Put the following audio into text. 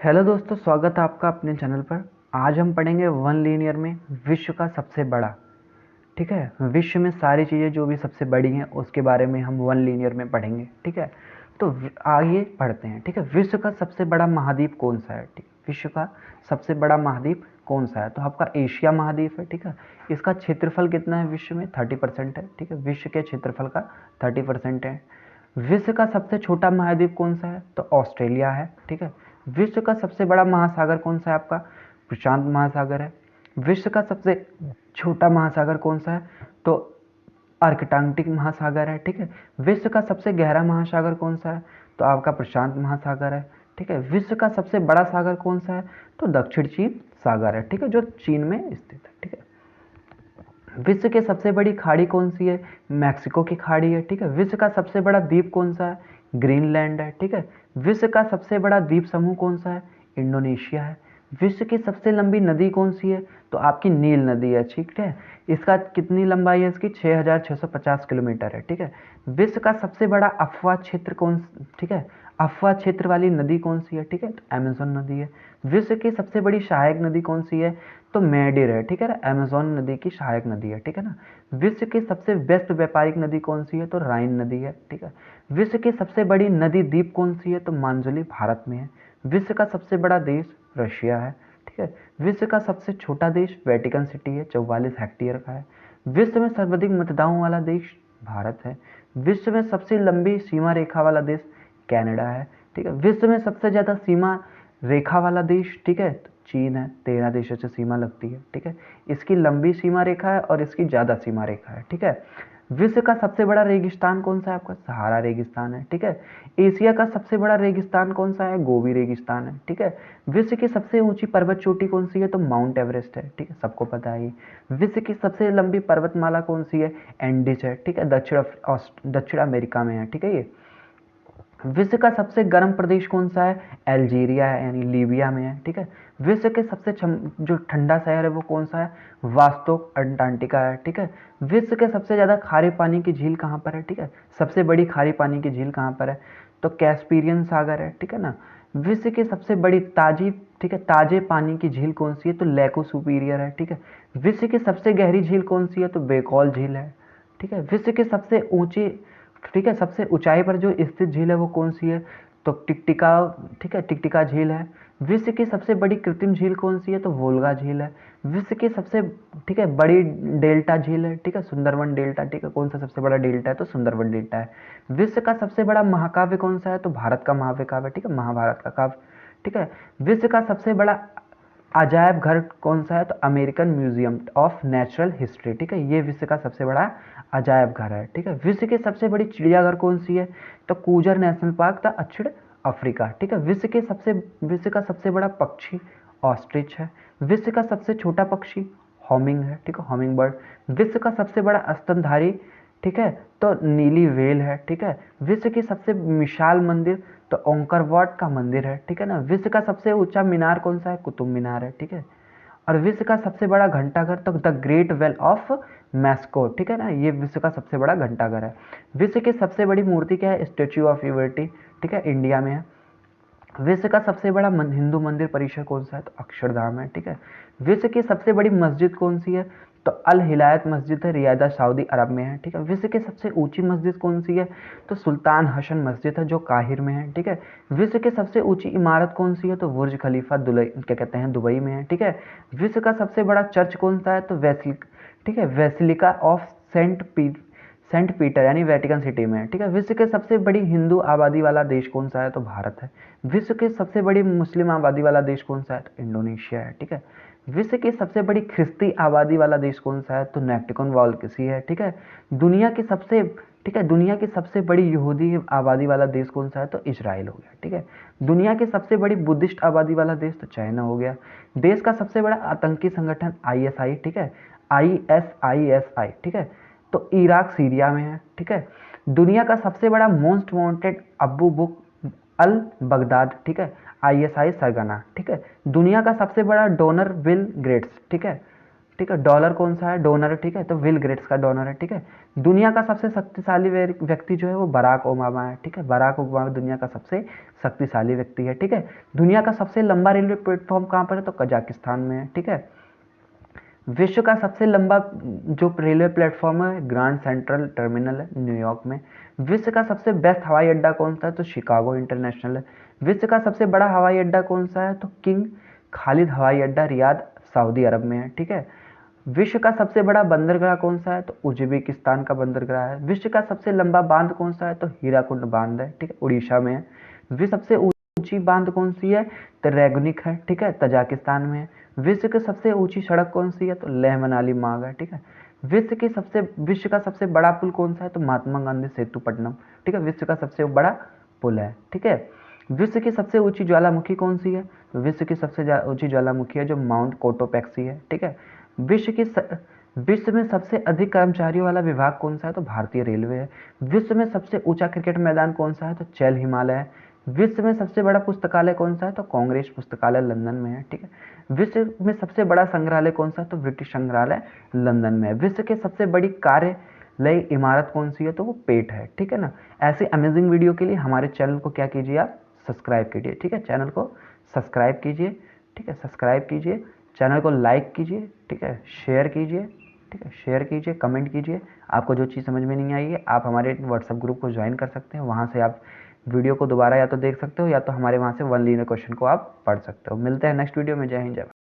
Hello दोस्तों, स्वागत है आपका अपने चैनल पर। आज हम पढ़ेंगे वन लीनियर में विश्व का सबसे बड़ा। ठीक है, विश्व में सारी चीज़ें जो भी सबसे बड़ी हैं उसके बारे में हम वन लीनियर में पढ़ेंगे। ठीक है, तो आइए पढ़ते हैं। ठीक है, विश्व का सबसे बड़ा महाद्वीप कौन सा है? ठीक, विश्व का सबसे बड़ा महाद्वीप कौन सा है? तो आपका एशिया महाद्वीप है। ठीक है, इसका क्षेत्रफल कितना है? विश्व में 30% है। ठीक है, विश्व के क्षेत्रफल का 30% है। विश्व का सबसे छोटा महाद्वीप कौन सा है? तो ऑस्ट्रेलिया है। ठीक है, विश्व का सबसे बड़ा महासागर कौन सा है? आपका प्रशांत महासागर है। विश्व का सबसे छोटा महासागर कौन सा है? तो आर्कटांटिक महासागर है। ठीक है, विश्व का सबसे गहरा महासागर कौन सा है? तो आपका प्रशांत महासागर है। ठीक है, विश्व का सबसे बड़ा सागर कौन सा है? तो दक्षिण चीन सागर है। ठीक है, जो चीन में स्थित है। ठीक है, विश्व की सबसे बड़ी खाड़ी कौन सी है? मैक्सिको की खाड़ी है। ठीक है, विश्व का सबसे बड़ा द्वीप कौन सा है? ग्रीनलैंड है। ठीक है, विश्व का सबसे बड़ा द्वीप समूह कौन सा है? इंडोनेशिया है। विश्व की सबसे लंबी नदी कौन सी है? तो आपकी नील नदी है। ठीक है, इसका कितनी लंबाई है? इसकी 6,650 किलोमीटर है। ठीक है, विश्व का सबसे बड़ा अफवाह क्षेत्र कौन? ठीक है, अफवाह क्षेत्र वाली नदी कौन सी है? ठीक है, तो अमेजोन नदी है। विश्व की सबसे बड़ी सहायक नदी कौन सी है? तो मेडिर है। ठीक है ना, अमेजोन नदी की सहायक नदी है। ठीक है ना, विश्व की सबसे व्यस्त व्यापारिक नदी कौन सी है? तो राइन नदी है। ठीक है, विश्व की सबसे बड़ी नदी द्वीप कौन सी है? तो मांजुली भारत में है। विश्व का सबसे बड़ा देश रशिया है। ठीक है, विश्व का सबसे छोटा देश वेटिकन सिटी है, 44 हेक्टेयर का है। विश्व में सर्वाधिक मतदाताओं वाला देश भारत है। विश्व में सबसे लंबी सीमा रेखा वाला देश कनाडा है। ठीक है, विश्व में सबसे ज्यादा सीमा रेखा वाला देश, ठीक है, तो चीन है। 13 देशों से सीमा लगती है। ठीक है, इसकी लंबी सीमा रेखा है और इसकी ज्यादा सीमा रेखा है। ठीक है, विश्व का सबसे बड़ा रेगिस्तान कौन सा है? आपका सहारा रेगिस्तान है। ठीक है, एशिया का सबसे बड़ा रेगिस्तान कौन सा है? गोबी रेगिस्तान है। ठीक है, विश्व की सबसे ऊंची पर्वत चोटी कौन सी है? तो माउंट एवरेस्ट है। ठीक है, सबको पता है। विश्व की सबसे लंबी पर्वतमाला कौन सी है? एंडीज है। ठीक है, दक्षिण अमेरिका में है। ठीक है, ये विश्व का सबसे गर्म प्रदेश कौन सा है? अल्जीरिया है, यानी लीबिया में है। ठीक है, विश्व के सबसे जो ठंडा शहर है वो कौन सा है? वास्तोक अंटार्कटिका है। ठीक है, विश्व के सबसे ज्यादा खारे पानी की झील कहाँ पर है? ठीक है, सबसे बड़ी खारी पानी की झील कहाँ पर है? तो कैस्पीरियन सागर है। ठीक है ना, विश्व की सबसे बड़ी ताजे पानी की झील कौन सी है? तो लेको सुपीरियर है। ठीक है, विश्व की सबसे गहरी झील कौन सी है? तो बेकौल झील है। ठीक है, विश्व की सबसे ऊंची, ठीक है, सबसे ऊंचाई पर जो स्थित झील है वो कौन सी है? तो टिकटिका, ठीक है, टिकटिका झील है। विश्व की सबसे बड़ी कृत्रिम झील कौन सी है? तो वोल्गा झील है। विश्व की सबसे, ठीक है, बड़ी डेल्टा झील है। ठीक है, सुंदरवन डेल्टा। ठीक है, कौन सा सबसे बड़ा डेल्टा है? तो सुंदरवन डेल्टा है। विश्व का सबसे बड़ा महाकाव्य कौन सा है? तो भारत का महाकाव्य काव्य। ठीक है, महाभारत का काव्य। ठीक है, विश्व का सबसे बड़ा अजायब घर कौन सा है? तो American museum of natural history. ठीक है, ये विश्व का सबसे बड़ा अजायब घर है। ठीक है, विश्व की सबसे बड़ी चिड़ियाघर कौन सी है? तो कूजर नेशनल पार्क द दक्षिण अफ्रीका। ठीक है, विश्व का सबसे बड़ा पक्षी ऑस्ट्रिच है। विश्व का सबसे छोटा पक्षी हॉमिंग है। ठीक है, हॉमिंग बर्ड। विश्व का सबसे बड़ा स्तनधारी, ठीक है, तो नीली व्हेल है। ठीक है, विश्व की सबसे विशाल मंदिर तो ओंकार वाट का मंदिर है। ठीक है ना, विश्व का सबसे ऊंचा मीनार कौन सा है? कुतुब मीनार है। ठीक है, और विश्व का सबसे बड़ा घंटाघर तो the great well of Mexico. ठीक है ना, ये विश्व का सबसे बड़ा घंटाघर है। विश्व की सबसे बड़ी मूर्ति क्या है? Statue of unity. ठीक है, इंडिया में है। विश्व का सबसे बड़ा हिंदू मंदिर परिसर कौन सा है? तो अक्षरधाम है। ठीक है, विश्व की सबसे बड़ी मस्जिद कौन सी है? तो अल हिलायत मस्जिद है, रियादा सऊदी अरब में है। ठीक है, विश्व की सबसे ऊंची मस्जिद कौन सी है? तो सुल्तान हसन मस्जिद है, जो काहिर में है। ठीक है, विश्व की सबसे ऊंची इमारत कौन सी है? तो बुर्ज खलीफा क्या कहते हैं, दुबई में है। ठीक है, विश्व का सबसे बड़ा चर्च कौन सा है? तो ठीक है, वेसिलिका ऑफ सेंट पीटर यानी वेटिकन सिटी में है। ठीक है, विश्व के सबसे बड़ी हिंदू आबादी वाला देश कौन सा है? तो भारत है। विश्व के सबसे बड़ी मुस्लिम आबादी वाला देश कौन सा है? तो इंडोनेशिया है। ठीक है, विश्व की सबसे बड़ी ख्रिस्ती आबादी वाला देश कौन सा है? तो नेक्टिकन वॉल्केसी है। ठीक है, दुनिया की सबसे, ठीक है, दुनिया की सबसे बड़ी यहूदी आबादी वाला देश कौन सा है? तो इजराइल हो गया। ठीक है, दुनिया की सबसे बड़ी बुद्धिस्ट आबादी वाला देश तो चाइना हो गया। देश का सबसे बड़ा आतंकी संगठन ISI। ठीक है, ISISI। ठीक है, तो इराक सीरिया में है। ठीक है, दुनिया का सबसे बड़ा मोस्ट वांटेड अबू बुक अल बगदाद। ठीक है, ISI सरगना। ठीक है, दुनिया का सबसे बड़ा डोनर बिल गेट्स। ठीक है, ठीक है। डॉलर कौन सा है? डोनर है, ठीक है। तो बिल गेट्स का डोनर है, ठीक है। दुनिया का सबसे शक्तिशाली व्यक्ति जो है वो बराक ओबामा है, ठीक है। बराक ओबामा दुनिया का सबसे शक्तिशाली व्यक्ति है, ठीक है। दुनिया का सबसे लंबा रेलवे प्लेटफॉर्म कहाँ पर है? तो कजाकिस्तान में है, ठीक है। विश्व का सबसे लंबा जो रेलवे प्लेटफॉर्म है ग्रैंड सेंट्रल टर्मिनल है न्यूयॉर्क में। विश्व का सबसे बेस्ट हवाई अड्डा कौन सा है? तो शिकागो इंटरनेशनल है। विश्व का सबसे बड़ा हवाई अड्डा कौन सा है? तो किंग खालिद हवाई अड्डा रियाद सऊदी अरब में है, ठीक है। विश्व का सबसे बड़ा बंदरगाह कौन सा है? तो उज्बेकिस्तान का बंदरगाह है। विश्व का सबसे लंबा बांध कौन सा है? तो हीराकुंड बांध है, ठीक है, उड़ीसा में है। विश्व सबसे ऊंची बांध कौन सी है? तो रेगुनिक है, ठीक है, तजाकिस्तान में है। विश्व की सबसे ऊंची सड़क कौन सी है? तो लेह मनाली मार्ग है, ठीक है। विश्व का सबसे बड़ा पुल कौन सा है? तो महात्मा गांधी सेतुपट्टनम, ठीक है, विश्व का सबसे बड़ा पुल है, ठीक है। विश्व की सबसे ऊंची ज्वालामुखी कौन सी है? तो विश्व की सबसे ऊंची ज्वालामुखी है जो माउंट कोटोपैक्सी है, ठीक है। विश्व में सबसे अधिक कर्मचारियों वाला विभाग कौन सा है? तो भारतीय रेलवे है। विश्व में सबसे ऊंचा क्रिकेट मैदान कौन सा है? तो चैल हिमालय है। विश्व में सबसे बड़ा पुस्तकालय कौन सा है? तो कांग्रेस पुस्तकालय लंदन में है, ठीक है। विश्व में सबसे बड़ा संग्रहालय कौन सा है? तो ब्रिटिश संग्रहालय लंदन में है। विश्व की सबसे बड़ी कार्यालय इमारत कौन सी है? तो वो पेट है, ठीक है ना। ऐसे अमेजिंग वीडियो के लिए हमारे चैनल को क्या कीजिए, आप सब्सक्राइब कीजिए, ठीक है। चैनल को सब्सक्राइब कीजिए, ठीक है, सब्सक्राइब कीजिए। चैनल को लाइक कीजिए, ठीक है, शेयर कीजिए, ठीक है, शेयर कीजिए, कमेंट कीजिए। आपको जो चीज़ समझ में नहीं आई है आप हमारे व्हाट्सएप ग्रुप को ज्वाइन कर सकते हैं। वहाँ से आप वीडियो को दोबारा या तो देख सकते हो या तो हमारे वहाँ से वन लीनियर क्वेश्चन को आप पढ़ सकते हो। मिलते हैं नेक्स्ट वीडियो में। जय हिंद, जय भारत।